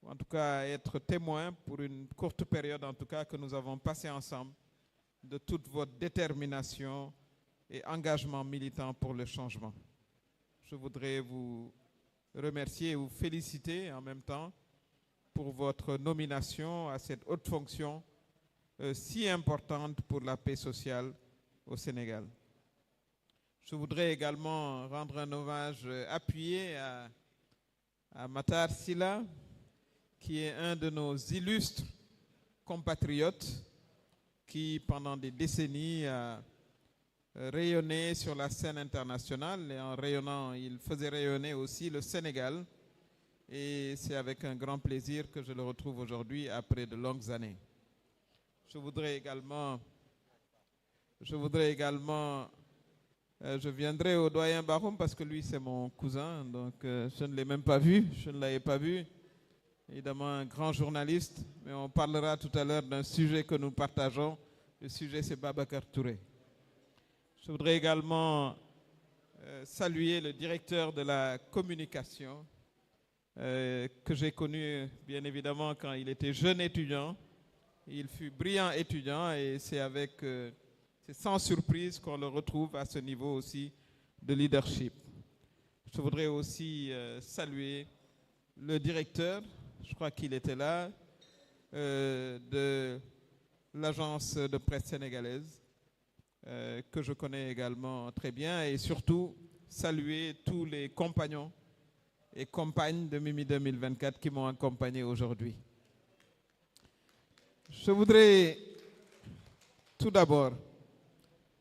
ou en tout cas être témoin pour une courte période en tout cas que nous avons passé ensemble de toute votre détermination et engagement militant pour le changement. Je voudrais vous remercier et vous féliciter en même temps pour votre nomination à cette haute fonction si importante pour la paix sociale au Sénégal. Je voudrais également rendre un hommage appuyé à Matar Sylla, qui est un de nos illustres compatriotes qui, pendant des décennies, a rayonné sur la scène internationale et en rayonnant, il faisait rayonner aussi le Sénégal. Et c'est avec un grand plaisir que je le retrouve aujourd'hui après de longues années. Je viendrai au doyen Bahoum parce que lui c'est mon cousin, donc je ne l'ai même pas vu, je ne l'avais pas vu. Évidemment un grand journaliste, mais on parlera tout à l'heure d'un sujet que nous partageons. Le sujet c'est Babacar Touré. Je voudrais également saluer le directeur de la communication que j'ai connu bien évidemment quand il était jeune étudiant. Il fut brillant étudiant et c'est sans surprise qu'on le retrouve à ce niveau aussi de leadership. Je voudrais aussi saluer le directeur, je crois qu'il était là, de l'agence de presse sénégalaise, que je connais également très bien, et surtout saluer tous les compagnons et compagnes de Mimi 2024 qui m'ont accompagné aujourd'hui. Je voudrais tout d'abord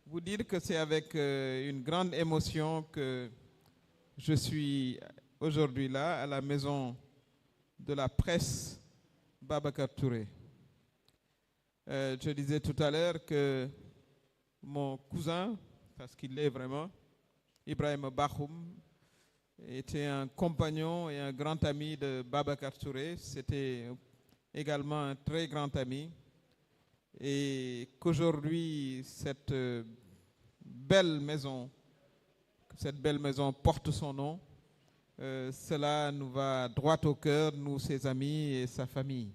vous dire que c'est avec une grande émotion que je suis aujourd'hui là à la maison de la presse Babacar Touré. Je disais tout à l'heure que mon cousin, parce qu'il l'est vraiment, Ibrahim Bahoum, était un compagnon et un grand ami de Babacar Touré. C'était également un très grand ami. Et qu'aujourd'hui, cette belle maison porte son nom. Cela nous va droit au cœur, nous, ses amis et sa famille.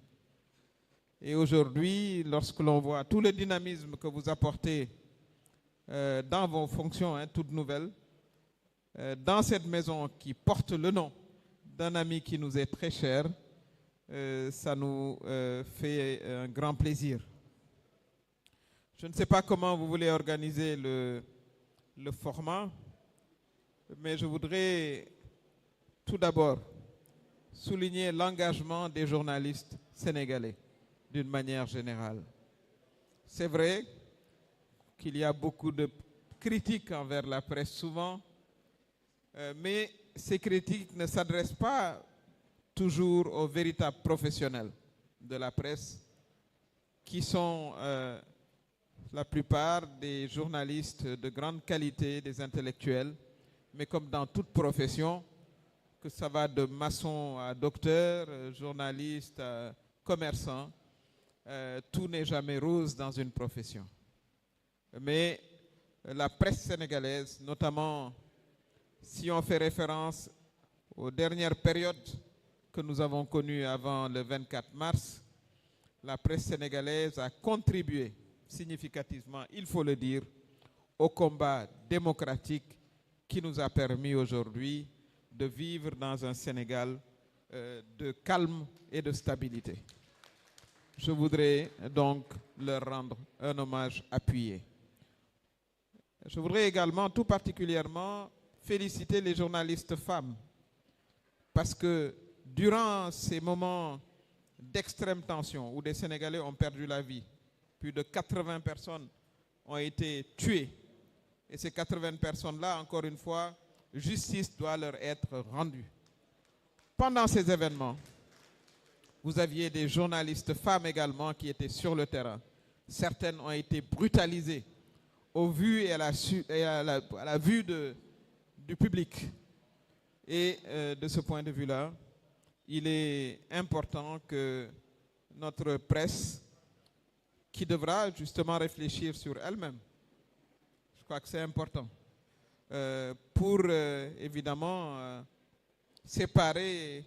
Et aujourd'hui, lorsque l'on voit tout le dynamisme que vous apportez dans vos fonctions toutes nouvelles, dans cette maison qui porte le nom d'un ami qui nous est très cher, ça nous fait un grand plaisir. Je ne sais pas comment vous voulez organiser le format, mais je voudrais tout d'abord souligner l'engagement des journalistes sénégalais d'une manière générale. C'est vrai qu'il y a beaucoup de critiques envers la presse souvent, mais ces critiques ne s'adressent pas toujours aux véritables professionnels de la presse, qui sont la plupart des journalistes de grande qualité, des intellectuels, mais comme dans toute profession, que ça va de maçon à docteur, journaliste à commerçant, tout n'est jamais rose dans une profession. Mais la presse sénégalaise, notamment si on fait référence aux dernières périodes que nous avons connues avant le 24 mars, la presse sénégalaise a contribué significativement, il faut le dire, au combat démocratique qui nous a permis aujourd'hui de vivre dans un Sénégal de calme et de stabilité. Je voudrais donc leur rendre un hommage appuyé. Je voudrais également tout particulièrement féliciter les journalistes femmes parce que durant ces moments d'extrême tension où des Sénégalais ont perdu la vie, plus de 80 personnes ont été tuées. Et ces 80 personnes-là, encore une fois, justice doit leur être rendue. Pendant ces événements, vous aviez des journalistes femmes également qui étaient sur le terrain. Certaines ont été brutalisées au vu et à la vue du public. Et de ce point de vue-là, il est important que notre presse, qui devra justement réfléchir sur elle-même, je crois que c'est important, pour évidemment séparer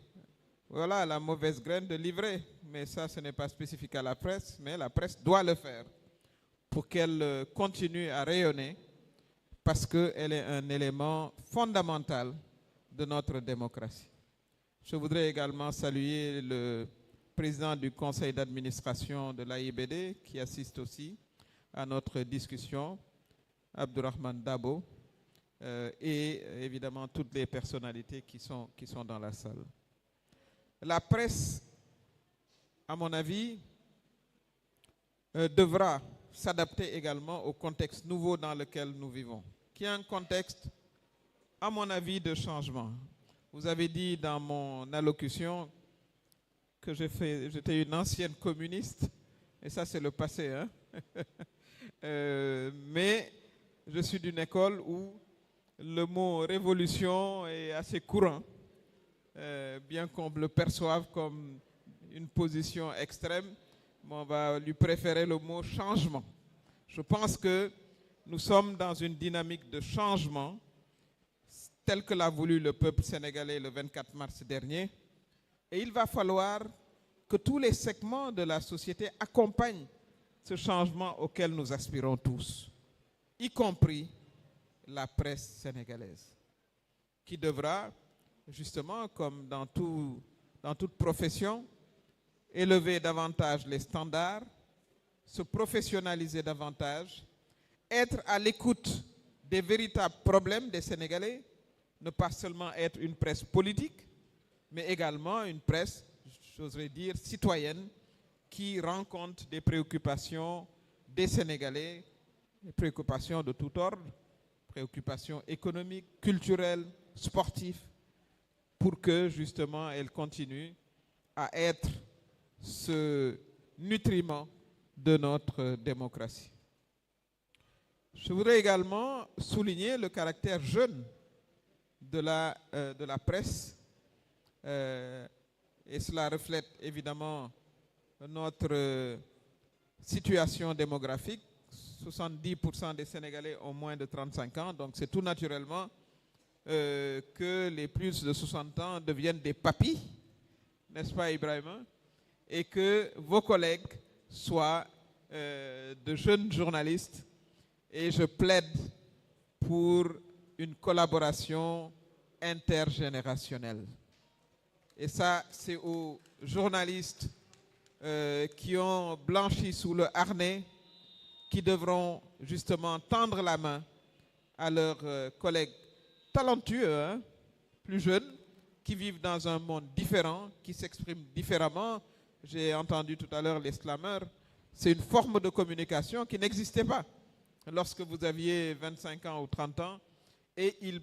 voilà, la mauvaise graine de livrer. Mais ça, ce n'est pas spécifique à la presse, mais la presse doit le faire pour qu'elle continue à rayonner parce qu'elle est un élément fondamental de notre démocratie. Je voudrais également saluer le président du conseil d'administration de l'AIBD qui assiste aussi à notre discussion, Abdourahmane Dabo, et évidemment toutes les personnalités qui sont dans la salle. La presse, à mon avis, devra s'adapter également au contexte nouveau dans lequel nous vivons, qui est un contexte, à mon avis, de changement. Vous avez dit dans mon allocution que j'étais une ancienne communiste, et ça c'est le passé, hein? Mais je suis d'une école où le mot révolution est assez courant, bien qu'on le perçoive comme une position extrême, mais on va lui préférer le mot changement. Je pense que nous sommes dans une dynamique de changement tel que l'a voulu le peuple sénégalais le 24 mars dernier. Et il va falloir que tous les segments de la société accompagnent ce changement auquel nous aspirons tous, y compris la presse sénégalaise, qui devra, justement, comme dans toute profession, élever davantage les standards, se professionnaliser davantage, être à l'écoute des véritables problèmes des Sénégalais, ne pas seulement être une presse politique, mais également une presse, j'oserais dire, citoyenne, qui rend compte des préoccupations des Sénégalais, des préoccupations de tout ordre, préoccupations économiques, culturelles, sportives, pour que justement elle continue à être ce nutriment de notre démocratie. Je voudrais également souligner le caractère jeune de la presse, et cela reflète évidemment notre situation démographique. 70% des Sénégalais ont moins de 35 ans, donc c'est tout naturellement que les plus de 60 ans deviennent des papis, n'est-ce pas Ibrahima? Et que vos collègues soient de jeunes journalistes, et je plaide pour une collaboration intergénérationnelle. Et ça, c'est aux journalistes qui ont blanchi sous le harnais qui devront justement tendre la main à leurs collègues talentueux, hein, plus jeunes, qui vivent dans un monde différent, qui s'expriment différemment. J'ai entendu tout à l'heure les slameurs. C'est une forme de communication qui n'existait pas lorsque vous aviez 25 ans ou 30 ans. Et ils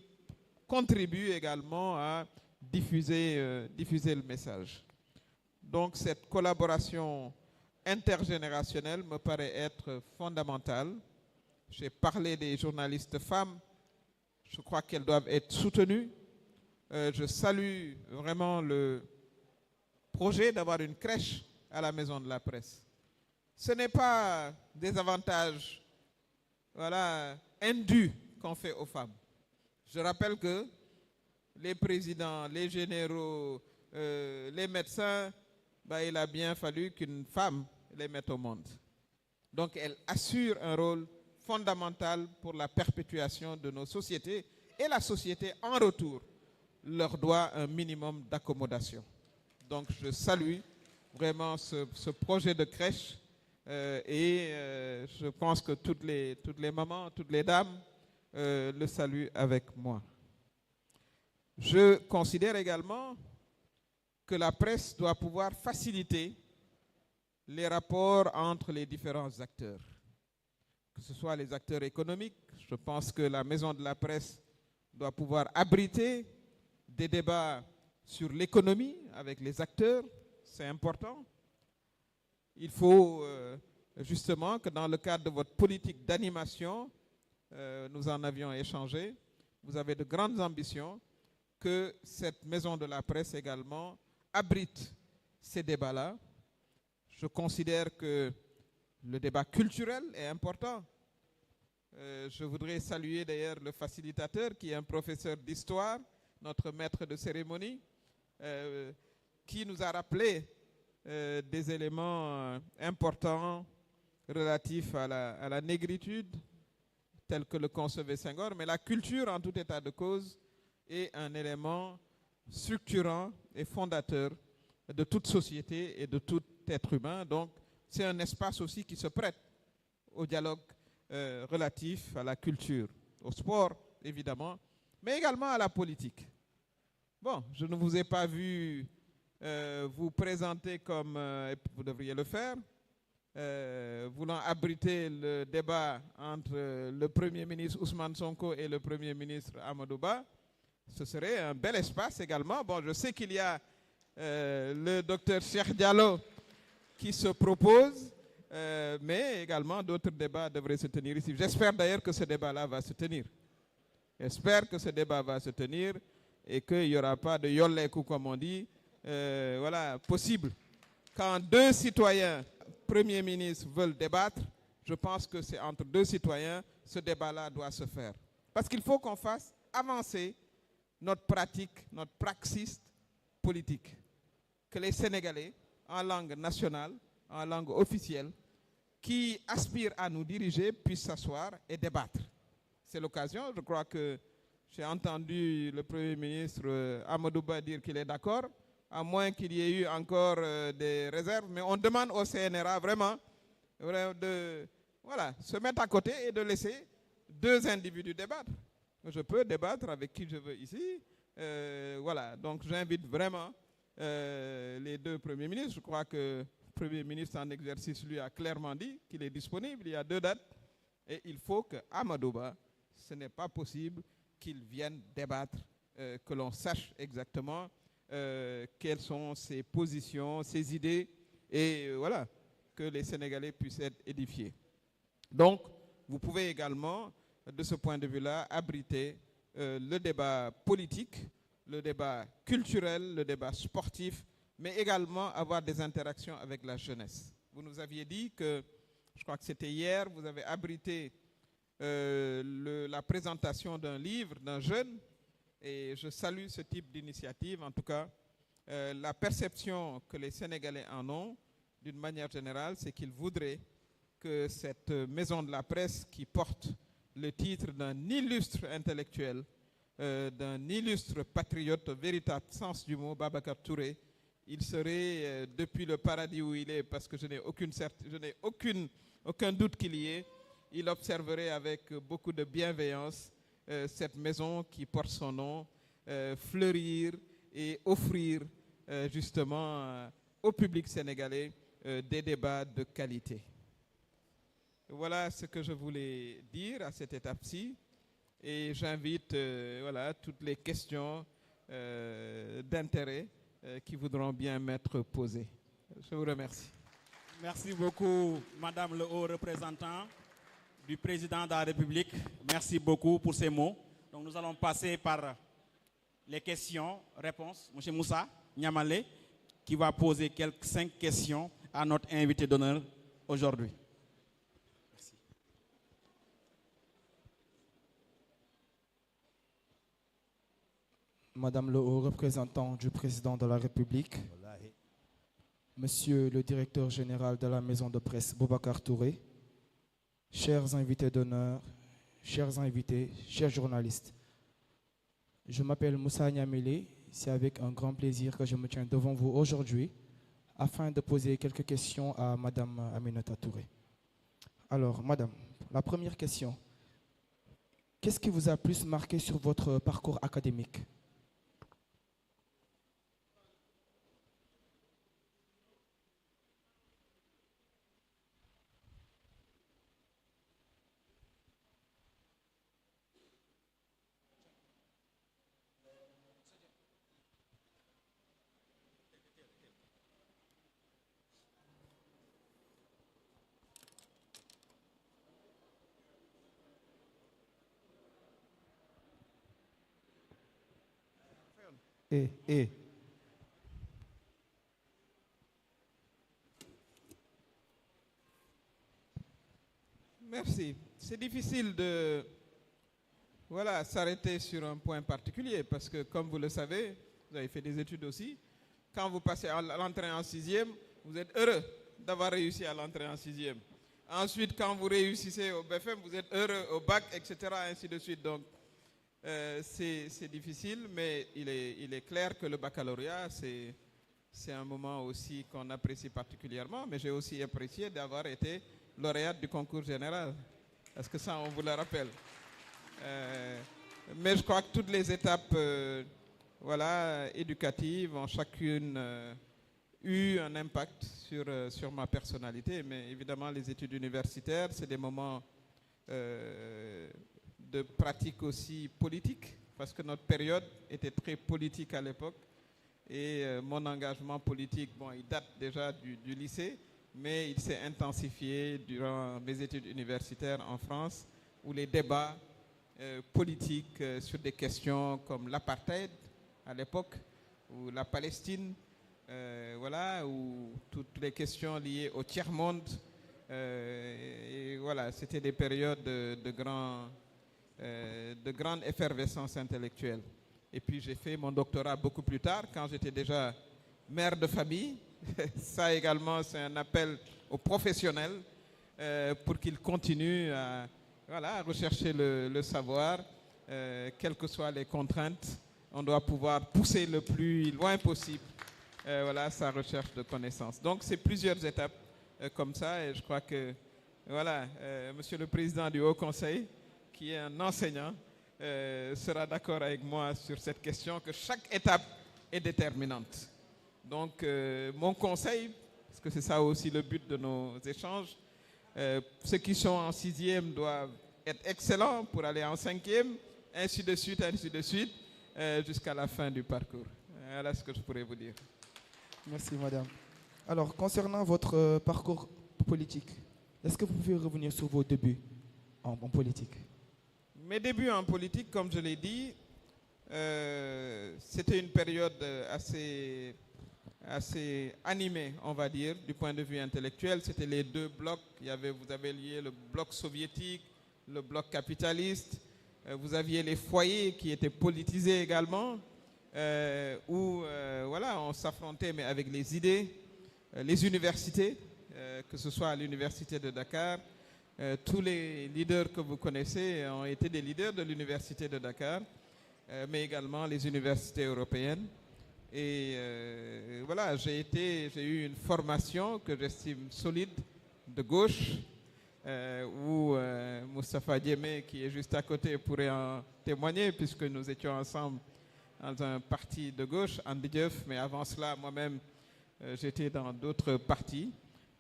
contribuent également à diffuser le message. Donc cette collaboration intergénérationnelle me paraît être fondamentale. J'ai parlé des journalistes femmes. Je crois qu'elles doivent être soutenues. Je salue vraiment le projet d'avoir une crèche à la Maison de la Presse. Ce n'est pas des avantages, voilà, indus qu'on fait aux femmes. Je rappelle que les présidents, les généraux, les médecins, il a bien fallu qu'une femme les mette au monde. Donc elle assure un rôle fondamental pour la perpétuation de nos sociétés, et la société en retour leur doit un minimum d'accommodation. Donc je salue vraiment ce projet de crèche, et je pense que toutes les mamans, toutes les dames le saluent avec moi. Je considère également que la presse doit pouvoir faciliter les rapports entre les différents acteurs, que ce soit les acteurs économiques. Je pense que la Maison de la Presse doit pouvoir abriter des débats sur l'économie avec les acteurs, c'est important. Il faut justement que dans le cadre de votre politique d'animation, nous en avions échangé, vous avez de grandes ambitions, que cette Maison de la Presse également abrite ces débats-là. Je considère que le débat culturel est important. Je voudrais saluer d'ailleurs le facilitateur qui est un professeur d'histoire, notre maître de cérémonie, qui nous a rappelé des éléments importants relatifs à la négritude, tel que le concevait Senghor, mais la culture, en tout état de cause, est un élément structurant et fondateur de toute société et de tout être humain. Donc, c'est un espace aussi qui se prête au dialogue relatif à la culture, au sport, évidemment, mais également à la politique. Bon, je ne vous ai pas vu vous présenter comme vous devriez le faire, voulant abriter le débat entre le Premier ministre Ousmane Sonko et le Premier ministre Amadou Ba. Ce serait un bel espace également. Bon, je sais qu'il y a le docteur Cheikh Diallo qui se propose, mais également d'autres débats devraient se tenir ici. J'espère d'ailleurs que ce débat-là va se tenir. J'espère que ce débat va se tenir et qu'il n'y aura pas de yollekou, comme on dit, voilà, possible. Quand deux citoyens, Premier ministre, veulent débattre, je pense que c'est entre deux citoyens, ce débat-là doit se faire. Parce qu'il faut qu'on fasse avancer notre pratique, notre praxis politique. Que les Sénégalais, en langue nationale, en langue officielle, qui aspirent à nous diriger, puissent s'asseoir et débattre. C'est l'occasion, je crois que j'ai entendu le Premier ministre Amadou Ba dire qu'il est d'accord, à moins qu'il y ait eu encore des réserves, mais on demande au CNRA vraiment de se mettre à côté et de laisser deux individus débattre. Je peux débattre avec qui je veux ici. Voilà, donc j'invite vraiment les deux premiers ministres. Je crois que le Premier ministre en exercice, lui, a clairement dit qu'il est disponible. Il y a deux dates. Et il faut que Amadou Ba, ce n'est pas possible qu'il vienne débattre, que l'on sache exactement quelles sont ses positions, ses idées, et voilà, que les Sénégalais puissent être édifiés. Donc, vous pouvez également, de ce point de vue-là, abriter le débat politique, le débat culturel, le débat sportif, mais également avoir des interactions avec la jeunesse. Vous nous aviez dit que, je crois que c'était hier, vous avez abrité la présentation d'un livre d'un jeune, et je salue ce type d'initiative. En tout cas, la perception que les Sénégalais en ont, d'une manière générale, c'est qu'ils voudraient que cette maison de la presse qui porte le titre d'un illustre intellectuel, d'un illustre patriote, au véritable sens du mot, Babacar Touré, il serait, depuis le paradis où il est, parce que je n'ai aucun doute qu'il y ait, il observerait avec beaucoup de bienveillance cette maison qui porte son nom, fleurir et offrir justement au public sénégalais des débats de qualité. Voilà ce que je voulais dire à cette étape-ci. Et j'invite toutes les questions d'intérêt qui voudront bien m'être posées. Je vous remercie. Merci beaucoup, Madame le haut représentant du président de la République. Merci beaucoup pour ces mots. Donc nous allons passer par les questions-réponses. Monsieur Moussa Niamale, qui va poser 5 questions à notre invité d'honneur aujourd'hui. Merci. Madame le haut représentant du président de la République, Monsieur le directeur général de la maison de presse Boubacar Touré, chers invités d'honneur, chers invités, chers journalistes, je m'appelle Moussa Niamele. C'est avec un grand plaisir que je me tiens devant vous aujourd'hui afin de poser quelques questions à Madame Aminata Touré. Alors, Madame, la première question. Qu'est-ce qui vous a plus marqué sur votre parcours académique ? Merci. C'est difficile de s'arrêter sur un point particulier parce que, comme vous le savez, vous avez fait des études aussi, quand vous passez à l'entrée en sixième, vous êtes heureux d'avoir réussi à l'entrée en sixième. Ensuite, quand vous réussissez au BFM, vous êtes heureux au bac, etc., ainsi de suite. Donc, c'est difficile, mais il est clair que le baccalauréat, c'est un moment aussi qu'on apprécie particulièrement, mais j'ai aussi apprécié d'avoir été lauréate du concours général. Est-ce que ça, on vous le rappelle? Mais je crois que toutes les étapes éducatives ont chacune eu un impact sur ma personnalité. Mais évidemment, les études universitaires, c'est des moments de pratique aussi politique, parce que notre période était très politique à l'époque. Et mon engagement politique, bon, il date déjà du lycée, mais il s'est intensifié durant mes études universitaires en France, où les débats politiques sur des questions comme l'apartheid à l'époque, ou la Palestine, ou toutes les questions liées au tiers-monde, et voilà, c'était des périodes de grande effervescence intellectuelle. Et puis j'ai fait mon doctorat beaucoup plus tard, quand j'étais déjà mère de famille. Ça également, c'est un appel aux professionnels pour qu'ils continuent à rechercher le savoir, quelles que soient les contraintes. On doit pouvoir pousser le plus loin possible sa recherche de connaissances. Donc c'est plusieurs étapes comme ça, et je crois que Monsieur le Président du Haut Conseil, qui est un enseignant, sera d'accord avec moi sur cette question, que chaque étape est déterminante. Donc, mon conseil, parce que c'est ça aussi le but de nos échanges, ceux qui sont en sixième doivent être excellents pour aller en cinquième, ainsi de suite, jusqu'à la fin du parcours. Voilà ce que je pourrais vous dire. Merci, madame. Alors, concernant votre parcours politique, est-ce que vous pouvez revenir sur vos débuts en politique? Mes débuts en politique, comme je l'ai dit, c'était une période assez animée, on va dire, du point de vue intellectuel. C'était les deux blocs. Vous avez lié le bloc soviétique, le bloc capitaliste. Vous aviez les foyers qui étaient politisés également, où on s'affrontait, mais avec les idées. Les universités, que ce soit à l'université de Dakar, tous les leaders que vous connaissez ont été des leaders de l'université de Dakar, mais également les universités européennes. Et j'ai eu une formation que j'estime solide, de gauche, où Moustapha Diémé, qui est juste à côté, pourrait en témoigner, puisque nous étions ensemble dans un parti de gauche, Andi Diouf, mais avant cela, moi-même, j'étais dans d'autres partis,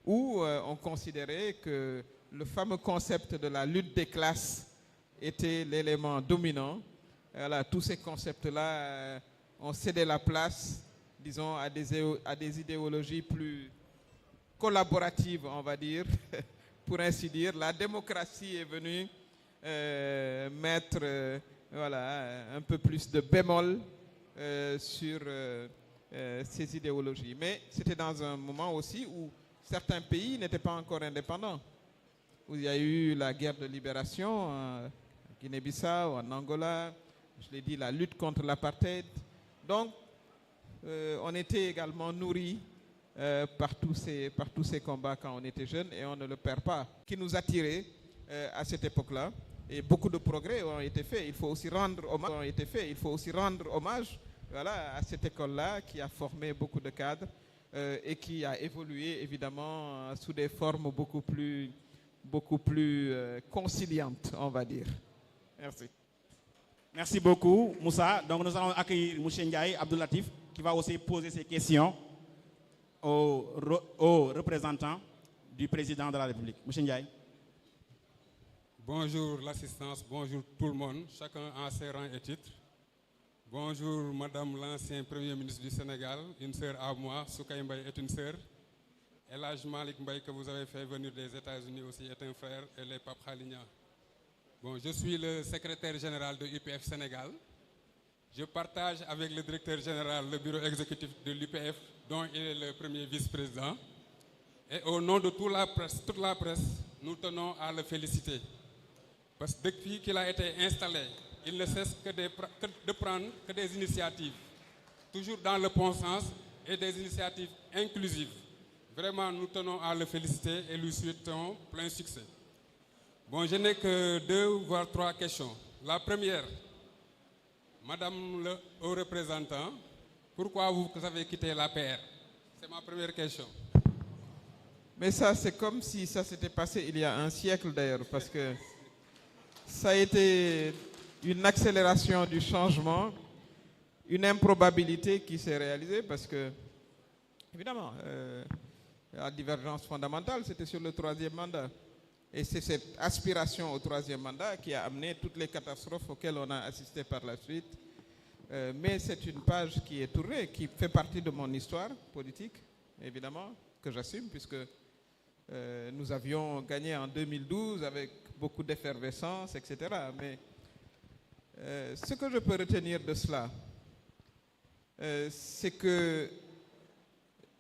où on considérait que le fameux concept de la lutte des classes était l'élément dominant. Tous ces concepts-là ont cédé la place, disons, à des idéologies plus collaboratives, on va dire, pour ainsi dire. La démocratie est venue mettre un peu plus de bémol sur ces idéologies. Mais c'était dans un moment aussi où certains pays n'étaient pas encore indépendants, où il y a eu la guerre de libération en Guinée-Bissau, en Angola, je l'ai dit, la lutte contre l'apartheid. Donc, on était également nourris par tous ces combats quand on était jeune, et on ne le perd pas. Qui nous attirait à cette époque-là, et beaucoup de progrès ont été faits. Il faut aussi rendre hommage à cette école-là qui a formé beaucoup de cadres et qui a évolué évidemment sous des formes beaucoup plus conciliantes, on va dire. Merci. Merci beaucoup, Moussa. Donc nous allons accueillir M. Ndiaye Abdoulatif, qui va aussi poser ses questions aux représentants du président de la République. M. Ndiaye. Bonjour l'assistance, bonjour tout le monde, chacun en ses rangs et titres. Bonjour Madame l'ancien Premier ministre du Sénégal, une sœur à moi, Soukaï Mbaye est une sœur. Elhadj Malick Mbaye, que vous avez fait venir des États-Unis aussi, est un frère, et les Pape Khaligna. Bon, je suis le secrétaire général de l'UPF Sénégal. Je partage avec le directeur général le bureau exécutif de l'UPF, dont il est le premier vice-président. Et au nom de toute la presse, nous tenons à le féliciter. Parce que depuis qu'il a été installé, il ne cesse de prendre des initiatives, toujours dans le bon sens, et des initiatives inclusives. Vraiment, nous tenons à le féliciter et lui souhaitons plein succès. Bon, je n'ai que 2 voire 3 questions. La première, Madame le haut représentant, pourquoi vous avez quitté l'APR? C'est ma première question. Mais ça, c'est comme si ça s'était passé il y a un siècle d'ailleurs, parce que ça a été une accélération du changement, une improbabilité qui s'est réalisée, parce que, évidemment, la divergence fondamentale, c'était sur le 3e mandat. Et c'est cette aspiration au 3e mandat qui a amené toutes les catastrophes auxquelles on a assisté par la suite. Mais c'est une page qui est tournée, qui fait partie de mon histoire politique, évidemment, que j'assume, puisque nous avions gagné en 2012 avec beaucoup d'effervescence, etc. Mais ce que je peux retenir de cela, c'est que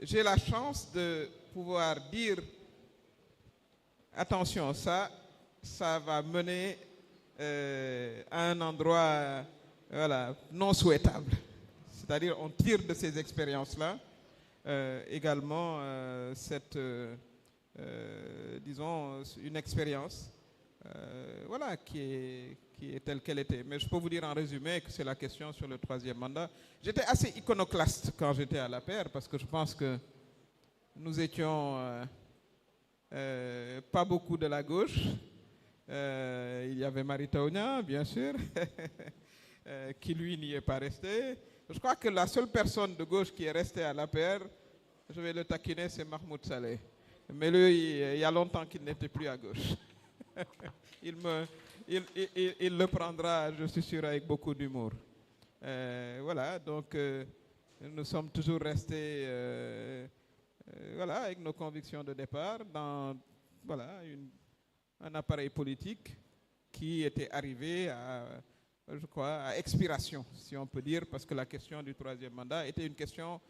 j'ai la chance de pouvoir dire attention, ça va mener à un endroit non souhaitable. C'est-à-dire on tire de ces expériences-là également disons, une expérience qui est telle qu'elle était. Mais je peux vous dire en résumé que c'est la question sur le 3e mandat. J'étais assez iconoclaste quand j'étais à l'APR parce que je pense que nous étions pas beaucoup de la gauche. Il y avait Maritaonia, bien sûr, qui lui n'y est pas resté. Je crois que la seule personne de gauche qui est restée à l'APR, je vais le taquiner, c'est Mahmoud Saleh. Mais lui, il y a longtemps qu'il n'était plus à gauche. Il le prendra, je suis sûr, avec beaucoup d'humour. Voilà, donc nous sommes toujours restés avec nos convictions de départ dans un appareil politique qui était arrivé à expiration, si on peut dire, parce que la question du 3e mandat était une question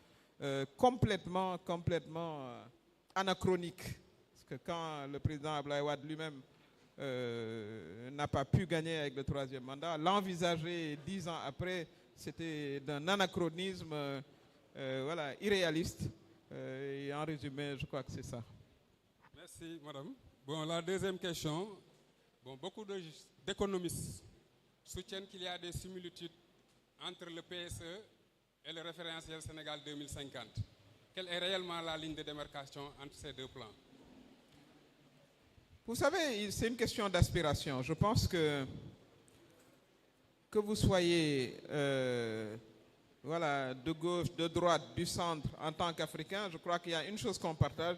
complètement anachronique. Parce que quand le président Abdoulaye Wade lui-même n'a pas pu gagner avec le 3e mandat, l'envisager 10 ans après, c'était d'un anachronisme irréaliste. Et en résumé, je crois que c'est ça. Merci, madame. Bon, la deuxième question. Bon, beaucoup d'économistes soutiennent qu'il y a des similitudes entre le PSE et le référentiel Sénégal 2050. Quelle est réellement la ligne de démarcation entre ces 2 plans? Vous savez, c'est une question d'aspiration. Je pense que vous soyez de gauche, de droite, du centre, en tant qu'Africain, je crois qu'il y a une chose qu'on partage,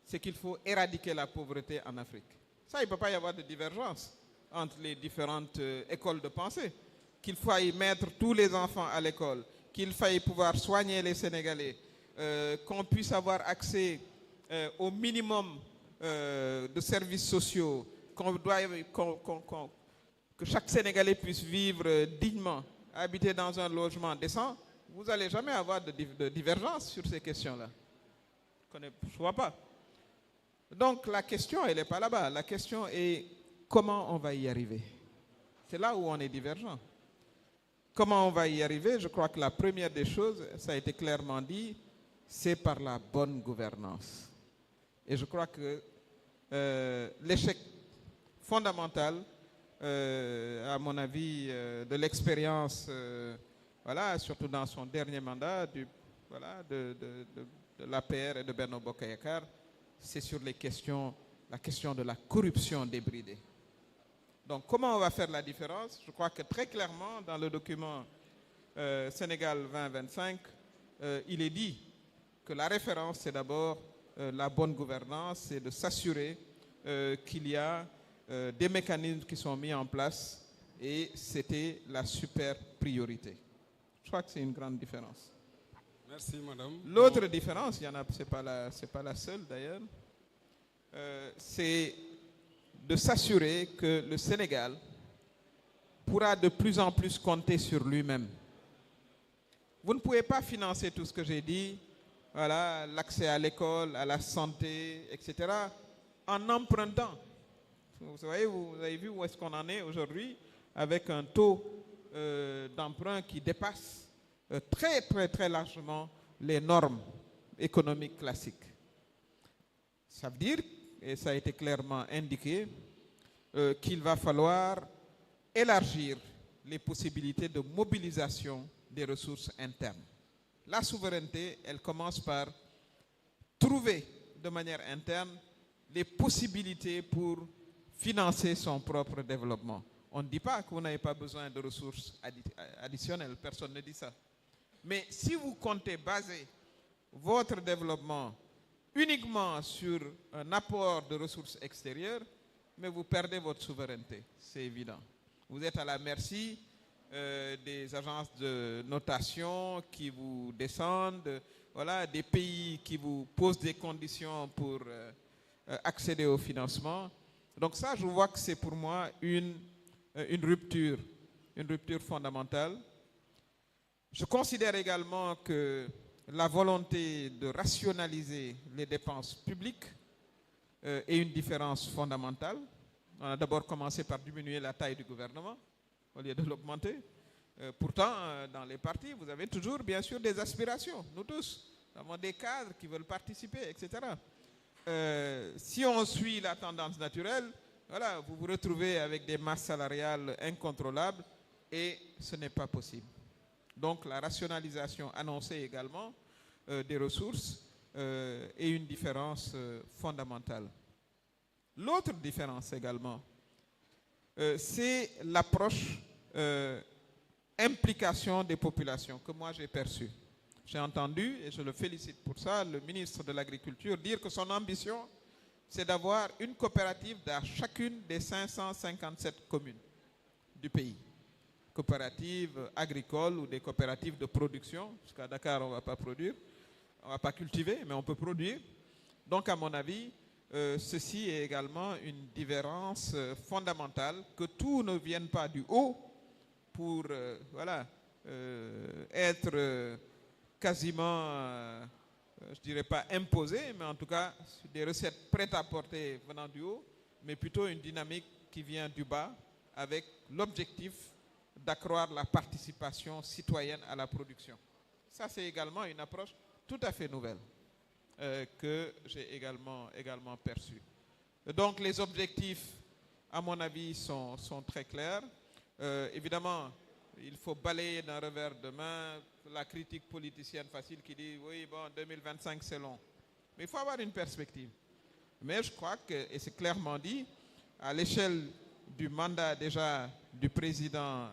c'est qu'il faut éradiquer la pauvreté en Afrique. Ça, il ne peut pas y avoir de divergence entre les différentes écoles de pensée. Qu'il faille mettre tous les enfants à l'école, qu'il faille pouvoir soigner les Sénégalais, qu'on puisse avoir accès au minimum de services sociaux, que chaque Sénégalais puisse vivre dignement, habiter dans un logement décent, vous n'allez jamais avoir de divergence sur ces questions-là. Je ne vois pas. Donc la question, elle n'est pas là-bas. La question est comment on va y arriver. C'est là où on est divergent. Comment on va y arriver? Je crois que la première des choses, ça a été clairement dit, c'est par la bonne gouvernance. Et je crois que l'échec fondamental, à mon avis, de l'expérience, surtout dans son dernier mandat de l'APR et de Benno Bokk Yakaar, c'est sur la question de la corruption débridée. Donc, comment on va faire la différence? Je crois que très clairement, dans le document Sénégal 2025, il est dit que la référence, c'est d'abord la bonne gouvernance, c'est de s'assurer qu'il y a des mécanismes qui sont mis en place et c'était la super priorité. Je crois que c'est une grande différence. Merci, madame. L'autre différence, il y en a, c'est pas la seule d'ailleurs, c'est de s'assurer que le Sénégal pourra de plus en plus compter sur lui-même. Vous ne pouvez pas financer tout ce que j'ai dit, l'accès à l'école, à la santé, etc., en empruntant. Vous avez vu où est-ce qu'on en est aujourd'hui, avec un taux d'emprunt qui dépasse très, très, très largement les normes économiques classiques. Ça veut dire, et ça a été clairement indiqué, qu'il va falloir élargir les possibilités de mobilisation des ressources internes. La souveraineté, elle commence par trouver de manière interne les possibilités pour financer son propre développement. On ne dit pas que vous n'avez pas besoin de ressources additionnelles, personne ne dit ça. Mais si vous comptez baser votre développement uniquement sur un apport de ressources extérieures, mais vous perdez votre souveraineté, c'est évident. Vous êtes à la merci des agences de notation qui vous descendent, voilà, des pays qui vous posent des conditions pour accéder au financement. Donc ça, je vois que c'est pour moi une rupture fondamentale. Je considère également que la volonté de rationaliser les dépenses publiques est une différence fondamentale. On a d'abord commencé par diminuer la taille du gouvernement au lieu de l'augmenter. Pourtant, dans les partis, vous avez toujours, bien sûr, des aspirations. Nous tous, nous avons des cadres qui veulent participer, etc. Si on suit la tendance naturelle, voilà, vous vous retrouvez avec des masses salariales incontrôlables et ce n'est pas possible. Donc la rationalisation annoncée également des ressources est une différence fondamentale. L'autre différence également, c'est l'approche implication des populations que moi j'ai perçue. J'ai entendu, et je le félicite pour ça, le ministre de l'Agriculture dire que son ambition, c'est d'avoir une coopérative dans chacune des 557 communes du pays. Coopératives agricoles ou des coopératives de production, parce qu'à Dakar, on ne va pas produire, on ne va pas cultiver, mais on peut produire. Donc, à mon avis, ceci est également une différence fondamentale, que tout ne vienne pas du haut pour voilà, être quasiment, je ne dirais pas imposé, mais en tout cas des recettes prêtes à porter venant du haut, mais plutôt une dynamique qui vient du bas avec l'objectif d'accroître la participation citoyenne à la production. Ça, c'est également une approche tout à fait nouvelle que j'ai également perçue. Donc, les objectifs, à mon avis, sont très clairs. Évidemment, il faut balayer d'un revers de main la critique politicienne facile qui dit « oui, bon, 2025, c'est long ». Mais il faut avoir une perspective. Mais je crois que, et c'est clairement dit, à l'échelle du mandat déjà du président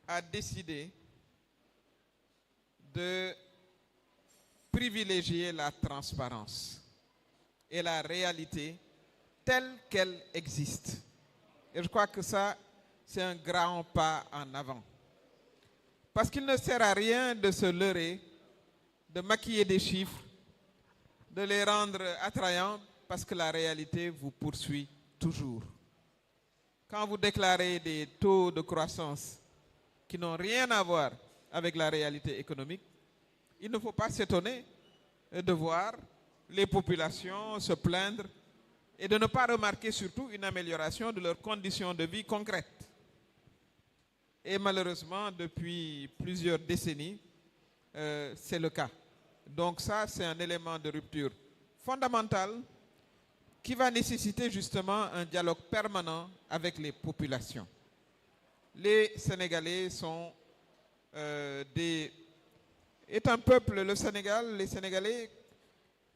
a décidé de privilégier la transparence et la réalité telle qu'elle existe. Et je crois que ça, c'est un grand pas en avant. Parce qu'il ne sert à rien de se leurrer, de maquiller des chiffres, de les rendre attrayants, parce que la réalité vous poursuit toujours. Quand vous déclarez des taux de croissance qui n'ont rien à voir avec la réalité économique, il ne faut pas s'étonner de voir les populations se plaindre et de ne pas remarquer surtout une amélioration de leurs conditions de vie concrètes. Et malheureusement, depuis plusieurs décennies, c'est le cas. Donc ça, c'est un élément de rupture fondamental qui va nécessiter justement un dialogue permanent avec les populations. Les Sénégalais est un peuple, le Sénégal, les Sénégalais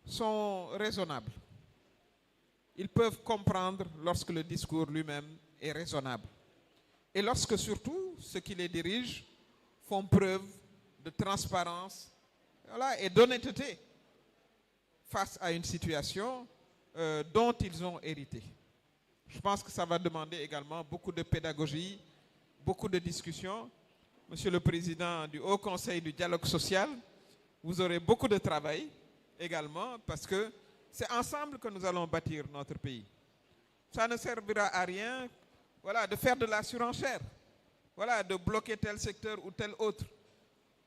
sont raisonnables. Ils peuvent comprendre lorsque le discours lui-même est raisonnable. Et lorsque surtout ceux qui les dirigent font preuve de transparence, voilà, et d'honnêteté face à une situation dont ils ont hérité. Je pense que ça va demander également beaucoup de pédagogie, beaucoup de discussions. Monsieur le Président du Haut Conseil du dialogue social, vous aurez beaucoup de travail également parce que c'est ensemble que nous allons bâtir notre pays. Ça ne servira à rien, voilà, de faire de la surenchère, voilà, de bloquer tel secteur ou tel autre.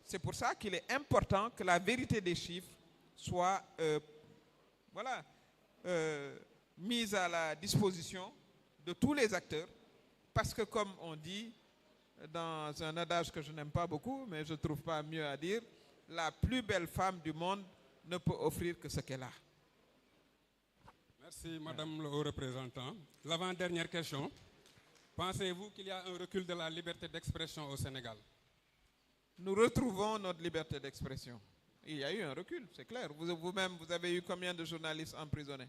C'est pour ça qu'il est important que la vérité des chiffres soit mise à la disposition de tous les acteurs, parce que comme on dit dans un adage que je n'aime pas beaucoup, mais je ne trouve pas mieux à dire, la plus belle femme du monde ne peut offrir que ce qu'elle a. Merci, Madame le Haut Représentant. L'avant-dernière question. Pensez-vous qu'il y a un recul de la liberté d'expression au Sénégal? Nous retrouvons notre liberté d'expression. Il y a eu un recul, c'est clair. Vous-même, vous avez eu combien de journalistes emprisonnés?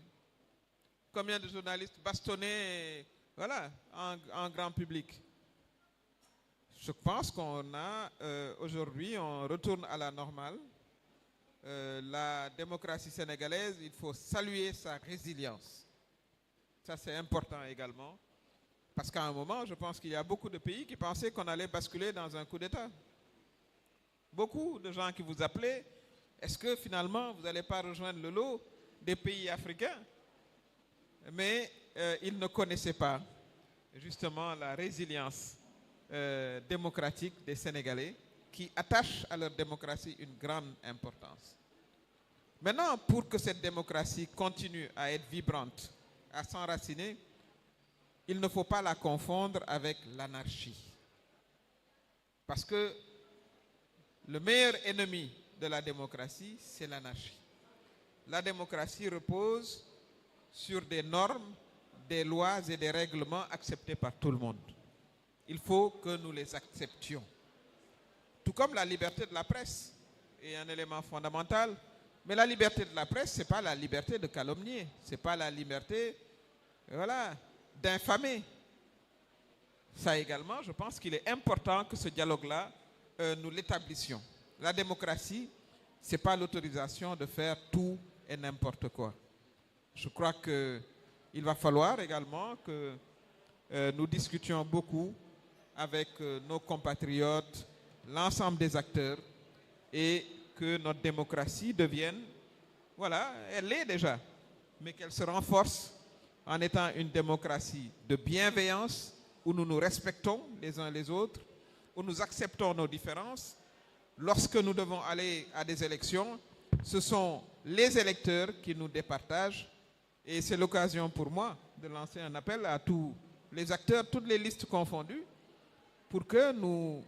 Combien de journalistes bastonnés, voilà, en grand public? Je pense qu'on a, aujourd'hui, on retourne à la normale. La démocratie sénégalaise, il faut saluer sa résilience. Ça, c'est important également. Parce qu'à un moment, je pense qu'il y a beaucoup de pays qui pensaient qu'on allait basculer dans un coup d'État. Beaucoup de gens qui vous appelaient, est-ce que finalement vous n'allez pas rejoindre le lot des pays africains? Mais ils ne connaissaient pas justement la résilience démocratique des Sénégalais qui attachent à leur démocratie une grande importance. Maintenant, pour que cette démocratie continue à être vibrante, à s'enraciner, il ne faut pas la confondre avec l'anarchie. Parce que le meilleur ennemi de la démocratie, c'est l'anarchie. La démocratie repose sur des normes, des lois et des règlements acceptés par tout le monde. Il faut que nous les acceptions. Tout comme la liberté de la presse est un élément fondamental. Mais la liberté de la presse, ce n'est pas la liberté de calomnier. Ce n'est pas la liberté d'infamer. Ça également, je pense qu'il est important que ce dialogue-là, nous l'établissions. La démocratie, ce n'est pas l'autorisation de faire tout et n'importe quoi. Je crois qu'il va falloir également que nous discutions beaucoup avec nos compatriotes, l'ensemble des acteurs, et que notre démocratie devienne, elle l'est déjà, mais qu'elle se renforce en étant une démocratie de bienveillance, où nous nous respectons les uns les autres, où nous acceptons nos différences. Lorsque nous devons aller à des élections, ce sont les électeurs qui nous départagent, et c'est l'occasion pour moi de lancer un appel à tous les acteurs, toutes les listes confondues, pour que nous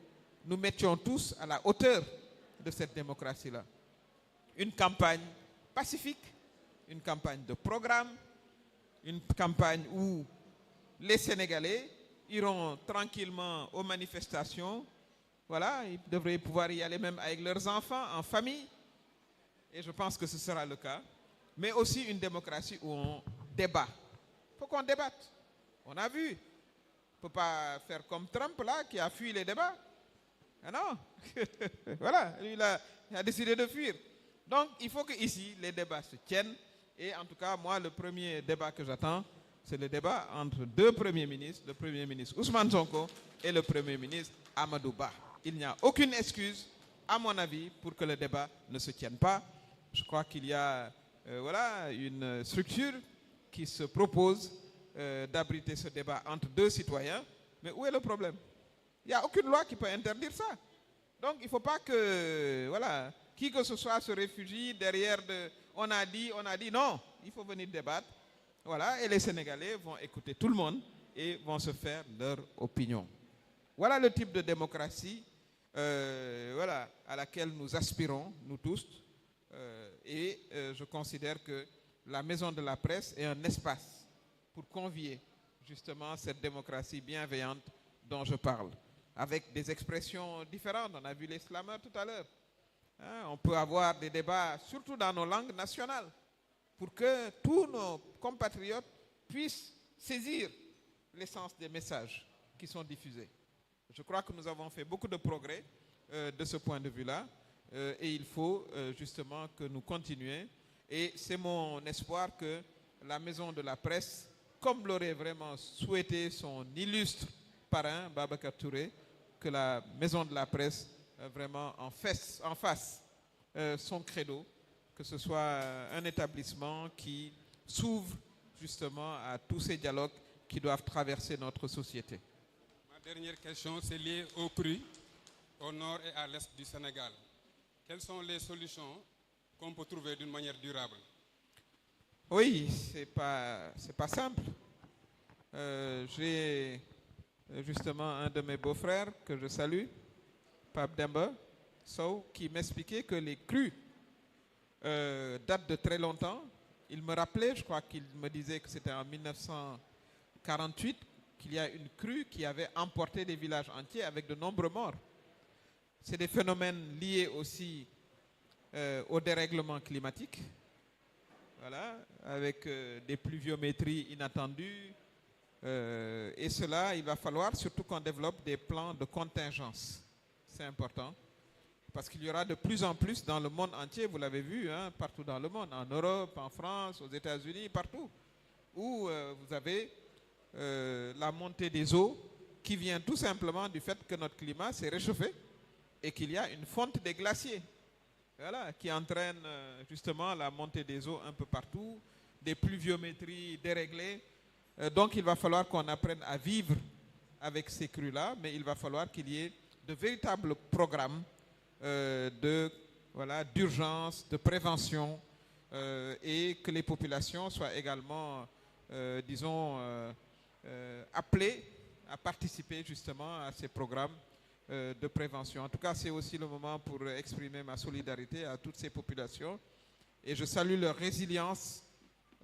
nous mettions tous à la hauteur de cette démocratie-là. Une campagne pacifique, une campagne de programme, une campagne où les Sénégalais iront tranquillement aux manifestations. Ils devraient pouvoir y aller même avec leurs enfants, en famille. Et je pense que ce sera le cas. Mais aussi une démocratie où on débat. Il faut qu'on débatte. On a vu. On ne peut pas faire comme Trump, là, qui a fui les débats. Ah non. Lui, il a décidé de fuir. Donc, il faut qu'ici, les débats se tiennent. Et en tout cas, moi, le premier débat que j'attends, c'est le débat entre deux premiers ministres, le premier ministre Ousmane Sonko et le premier ministre Amadou Ba. Il n'y a aucune excuse, à mon avis, pour que le débat ne se tienne pas. Je crois qu'il y a une structure qui se propose d'abriter ce débat entre deux citoyens. Mais où est le problème? Il n'y a aucune loi qui peut interdire ça. Donc, il ne faut pas que, qui que ce soit se réfugie derrière on a dit. Non, il faut venir débattre. Et les Sénégalais vont écouter tout le monde et vont se faire leur opinion. Voilà le type de démocratie à laquelle nous aspirons, nous tous. Je considère que la Maison de la Presse est un espace pour convier justement cette démocratie bienveillante dont je parle, avec des expressions différentes. On a vu les slameurs tout à l'heure. On peut avoir des débats, surtout dans nos langues nationales, pour que tous nos compatriotes puissent saisir l'essence des messages qui sont diffusés. Je crois que nous avons fait beaucoup de progrès de ce point de vue-là, et il faut justement que nous continuions. Et c'est mon espoir que la Maison de la Presse, comme l'aurait vraiment souhaité son illustre parrain, Babacar Touré, que la Maison de la Presse vraiment en fasse son credo, que ce soit un établissement qui s'ouvre justement à tous ces dialogues qui doivent traverser notre société. Ma dernière question, c'est lié aux crues au nord et à l'est du Sénégal. Quelles sont les solutions qu'on peut trouver d'une manière durable? Oui, c'est pas simple. J'ai justement un de mes beaux-frères que je salue, Pape Demba Sow, qui m'expliquait que les crues datent de très longtemps. Il me rappelait, je crois qu'il me disait que c'était en 1948, qu'il y a une crue qui avait emporté des villages entiers avec de nombreux morts. C'est des phénomènes liés aussi au dérèglement climatique, avec des pluviométries inattendues. Et cela, il va falloir surtout qu'on développe des plans de contingence. C'est important. Parce qu'il y aura de plus en plus dans le monde entier, vous l'avez vu, partout dans le monde, en Europe, en France, aux États-Unis, partout, où vous avez la montée des eaux qui vient tout simplement du fait que notre climat s'est réchauffé et qu'il y a une fonte des glaciers, voilà, qui entraîne justement la montée des eaux un peu partout, des pluviométries déréglées. Donc il va falloir qu'on apprenne à vivre avec ces crues-là, mais il va falloir qu'il y ait de véritables programmes d'urgence, de prévention, et que les populations soient également, appelées à participer justement à ces programmes de prévention. En tout cas, c'est aussi le moment pour exprimer ma solidarité à toutes ces populations. Et je salue leur résilience.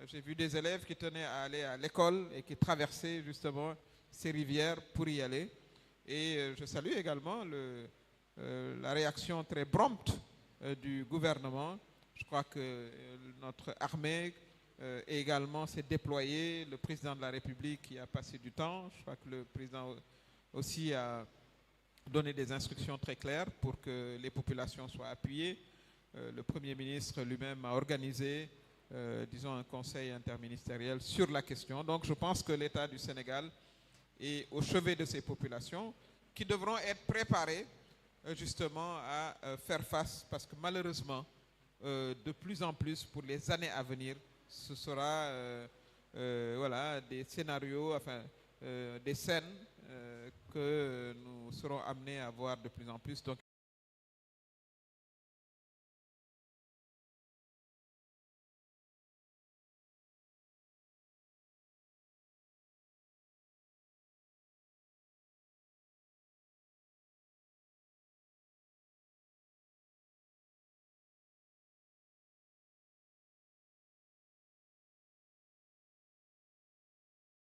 J'ai vu des élèves qui tenaient à aller à l'école et qui traversaient justement ces rivières pour y aller. Et je salue également la réaction très prompte du gouvernement. Je crois que notre armée également s'est déployée. Le président de la République qui a passé du temps. Je crois que le président aussi a donné des instructions très claires pour que les populations soient appuyées. Le Premier ministre lui-même a organisé, un conseil interministériel sur la question. Donc je pense que l'État du Sénégal est au chevet de ces populations qui devront être préparées justement à faire face, parce que malheureusement, de plus en plus pour les années à venir, ce sera des scénarios, des scènes que nous serons amenés à voir de plus en plus. Donc